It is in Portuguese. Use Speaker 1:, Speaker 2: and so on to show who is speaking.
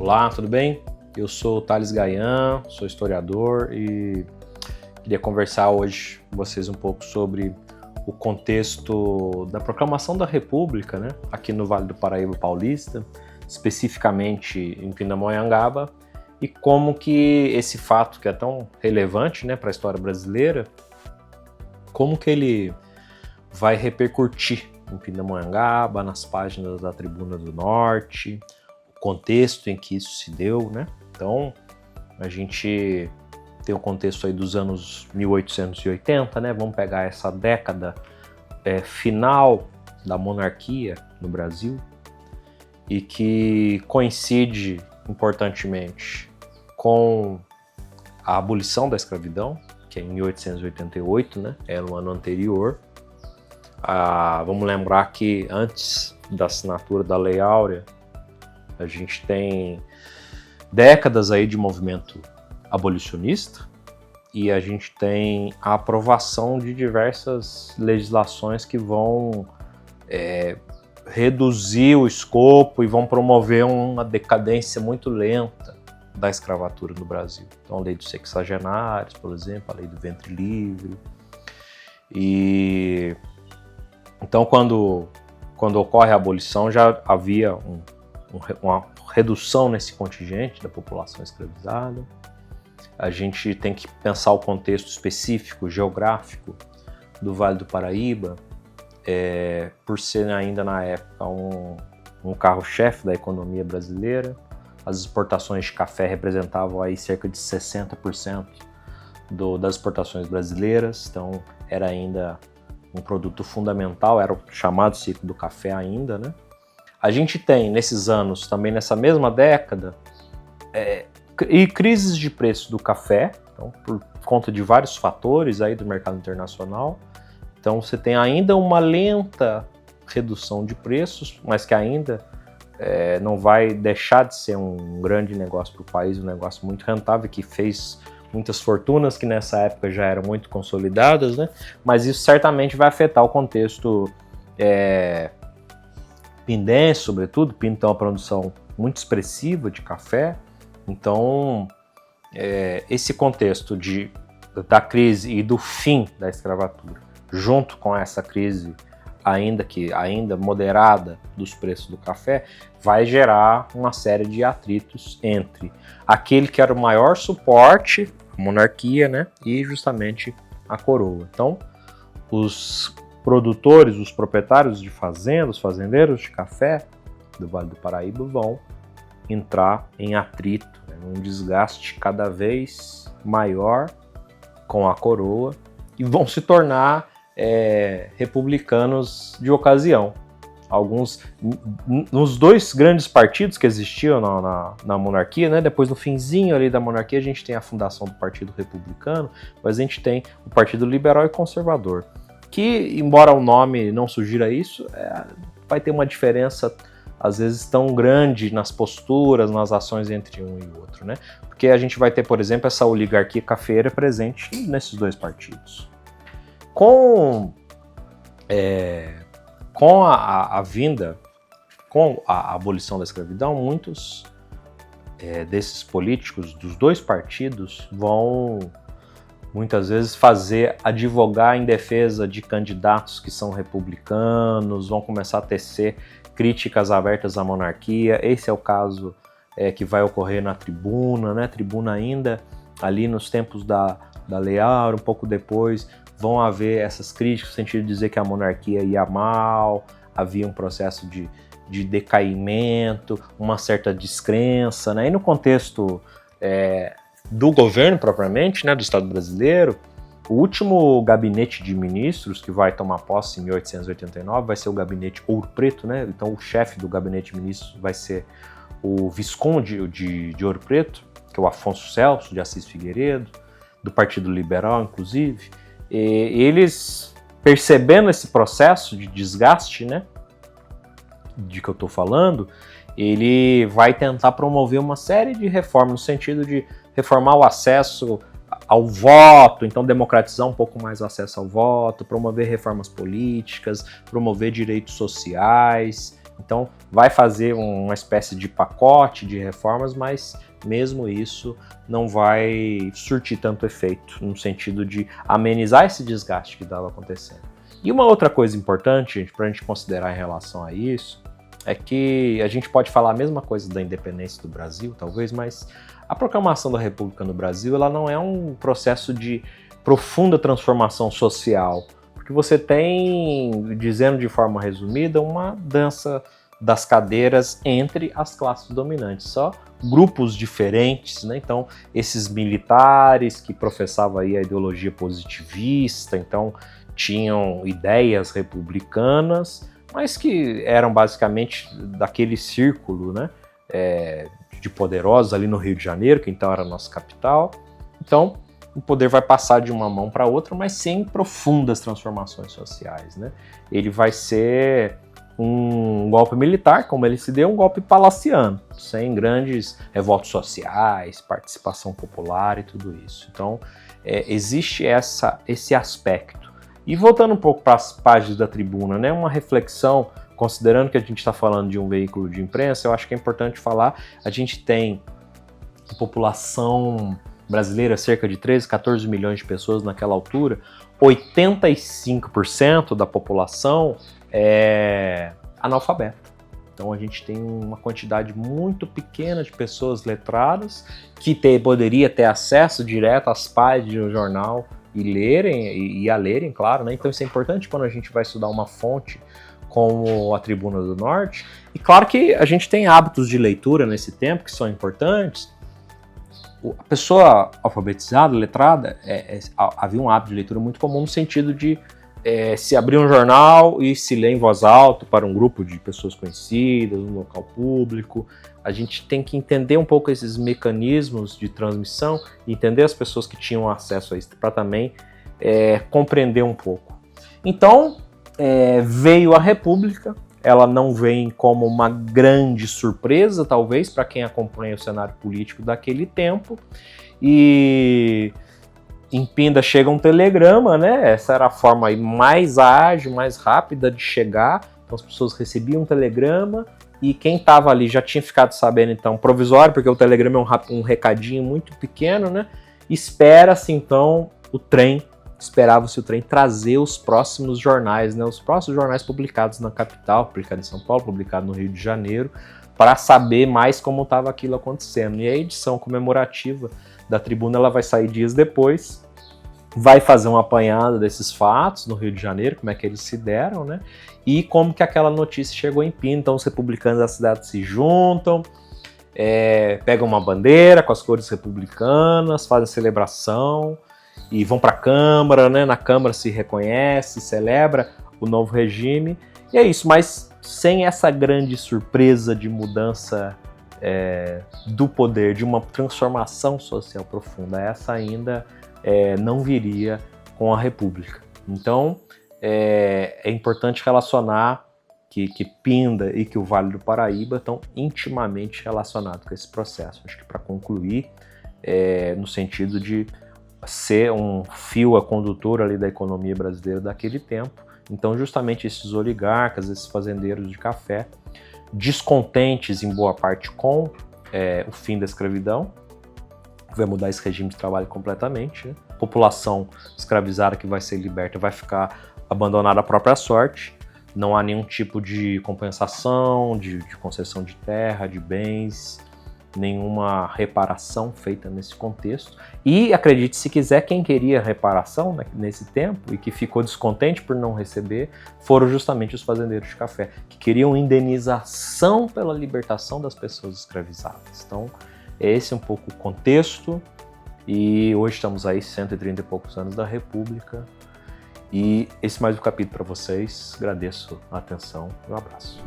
Speaker 1: Olá, tudo bem? Eu sou o Thales Gayan, sou historiador e queria conversar hoje com vocês um pouco sobre o contexto da proclamação da República, né, aqui no Vale do Paraíba Paulista, especificamente em Pindamonhangaba, e como que esse fato que é tão relevante, né, para a história brasileira, como que ele vai repercutir em Pindamonhangaba, nas páginas da Tribuna do Norte, o contexto em que isso se deu, né? Então, a gente tem o contexto aí dos anos 1880, né? Vamos pegar essa década final da monarquia no Brasil e que coincide, importantemente, com a abolição da escravidão, que é em 1888, né? Era o ano anterior. Vamos lembrar que antes da assinatura da Lei Áurea, a gente tem décadas aí de movimento abolicionista e a gente tem a aprovação de diversas legislações que vão reduzir o escopo e vão promover uma decadência muito lenta da escravatura no Brasil. Então, a lei dos sexagenários, por exemplo, a lei do ventre livre. E então, quando ocorre a abolição, já havia uma redução nesse contingente da população escravizada. A gente tem que pensar o contexto específico, geográfico do Vale do Paraíba, por ser ainda na época um carro-chefe da economia brasileira. As exportações de café representavam aí cerca de 60% das exportações brasileiras, então era ainda um produto fundamental, era o chamado ciclo do café ainda, né? A gente tem, nesses anos, também nessa mesma década, e crises de preço do café, então, por conta de vários fatores aí do mercado internacional. Então você tem ainda uma lenta redução de preços, mas que ainda não vai deixar de ser um grande negócio para o país, um negócio muito rentável, que fez muitas fortunas que nessa época já eram muito consolidadas, né? Mas isso certamente vai afetar o contexto pindense, sobretudo. Pinto tem uma produção muito expressiva de café, então esse contexto da crise e do fim da escravatura, junto com essa crise ainda moderada dos preços do café, vai gerar uma série de atritos entre aquele que era o maior suporte, a monarquia, né, e justamente a coroa. Então, os produtores, os proprietários de fazendas, os fazendeiros de café do Vale do Paraíba vão entrar em atrito, um desgaste cada vez maior com a coroa e vão se tornar republicanos de ocasião. Alguns, nos dois grandes partidos que existiam na monarquia, né? Depois no finzinho ali da monarquia a gente tem a fundação do Partido Republicano, mas a gente tem o Partido Liberal e Conservador, que, embora o nome não sugira isso, vai ter uma diferença às vezes tão grande nas posturas, nas ações entre um e o outro, né? Porque a gente vai ter, por exemplo, essa oligarquia cafeira presente nesses dois partidos. Com a abolição da escravidão, muitos desses políticos dos dois partidos vão muitas vezes advogar em defesa de candidatos que são republicanos, vão começar a tecer críticas abertas à monarquia. Esse é o caso que vai ocorrer na Tribuna, né? Tribuna ainda ali nos tempos da Lei Áurea, um pouco depois, vão haver essas críticas no sentido de dizer que a monarquia ia mal, havia um processo de decaimento, uma certa descrença, né? E no contexto do governo propriamente, né, do Estado brasileiro, o último gabinete de ministros que vai tomar posse em 1889 vai ser o gabinete Ouro Preto, né? Então o chefe do gabinete de ministros vai ser o Visconde de Ouro Preto, que é o Afonso Celso de Assis Figueiredo, do Partido Liberal, inclusive. E eles, percebendo esse processo de desgaste, né, de que eu estou falando, ele vai tentar promover uma série de reformas no sentido de reformar o acesso ao voto, então democratizar um pouco mais o acesso ao voto, promover reformas políticas, promover direitos sociais, Então vai fazer uma espécie de pacote de reformas, mas mesmo isso não vai surtir tanto efeito, no sentido de amenizar esse desgaste que estava acontecendo. E uma outra coisa importante para a gente considerar em relação a isso, é que a gente pode falar a mesma coisa da independência do Brasil, talvez, mas a proclamação da República no Brasil, ela não é um processo de profunda transformação social, porque você tem, dizendo de forma resumida, uma dança das cadeiras entre as classes dominantes, só grupos diferentes, né? Então, esses militares que professavam aí a ideologia positivista, então tinham ideias republicanas, mas que eram basicamente daquele círculo, né, de poderosos ali no Rio de Janeiro, que então era a nossa capital. Então, o poder vai passar de uma mão para outra, mas sem profundas transformações sociais, né? Ele vai ser um golpe militar, como ele se deu, um golpe palaciano, sem grandes revoltas sociais, participação popular e tudo isso. Então, existe esse aspecto. E voltando um pouco para as páginas da Tribuna, né, uma reflexão, considerando que a gente está falando de um veículo de imprensa, eu acho que é importante falar, a gente tem a população brasileira, cerca de 13, 14 milhões de pessoas naquela altura, 85% da população é analfabeta. Então a gente tem uma quantidade muito pequena de pessoas letradas que poderia ter acesso direto às páginas de um jornal e lerem, e a lerem, claro, né? Então isso é importante quando a gente vai estudar uma fonte como a Tribuna do Norte. E claro que a gente tem hábitos de leitura nesse tempo que são importantes. A pessoa alfabetizada, letrada, havia um hábito de leitura muito comum no sentido de se abrir um jornal e se ler em voz alta para um grupo de pessoas conhecidas, um local público. A gente tem que entender um pouco esses mecanismos de transmissão e entender as pessoas que tinham acesso a isso para também compreender um pouco. Então, veio a República, ela não vem como uma grande surpresa, talvez, para quem acompanha o cenário político daquele tempo, e em Pinda chega um telegrama, né? Essa era a forma aí mais ágil, mais rápida de chegar. Então as pessoas recebiam um telegrama e quem estava ali já tinha ficado sabendo, então, provisório, porque o telegrama é um recadinho muito pequeno, né? Espera-se então o trem, esperava-se o trem trazer os próximos jornais, né? Os próximos jornais publicados na capital, publicado em São Paulo, publicado no Rio de Janeiro, para saber mais como estava aquilo acontecendo. E a edição comemorativa da Tribuna, ela vai sair dias depois, vai fazer um apanhado desses fatos no Rio de Janeiro, como é que eles se deram, né? E como que aquela notícia chegou em Pinda. Então os republicanos da cidade se juntam, pegam uma bandeira com as cores republicanas, fazem celebração e vão para a Câmara, né? Na Câmara se reconhece, celebra o novo regime, e é isso, mas sem essa grande surpresa de mudança do poder, de uma transformação social profunda. Essa ainda não viria com a República. Então, é importante relacionar que Pinda e que o Vale do Paraíba estão intimamente relacionados com esse processo. Acho que para concluir, no sentido de ser um fio a condutor ali da economia brasileira daquele tempo. Então, justamente esses oligarcas, esses fazendeiros de café, descontentes em boa parte com o fim da escravidão, que vai mudar esse regime de trabalho completamente, né? A população escravizada que vai ser liberta vai ficar abandonada à própria sorte, não há nenhum tipo de compensação, de concessão de terra, de bens, nenhuma reparação feita nesse contexto. E acredite se quiser, quem queria reparação, né, nesse tempo e que ficou descontente por não receber foram justamente os fazendeiros de café, que queriam indenização pela libertação das pessoas escravizadas. Então, esse é um pouco o contexto, e hoje estamos aí 130 e poucos anos da República, e esse é mais um capítulo para vocês. Agradeço a atenção e um abraço.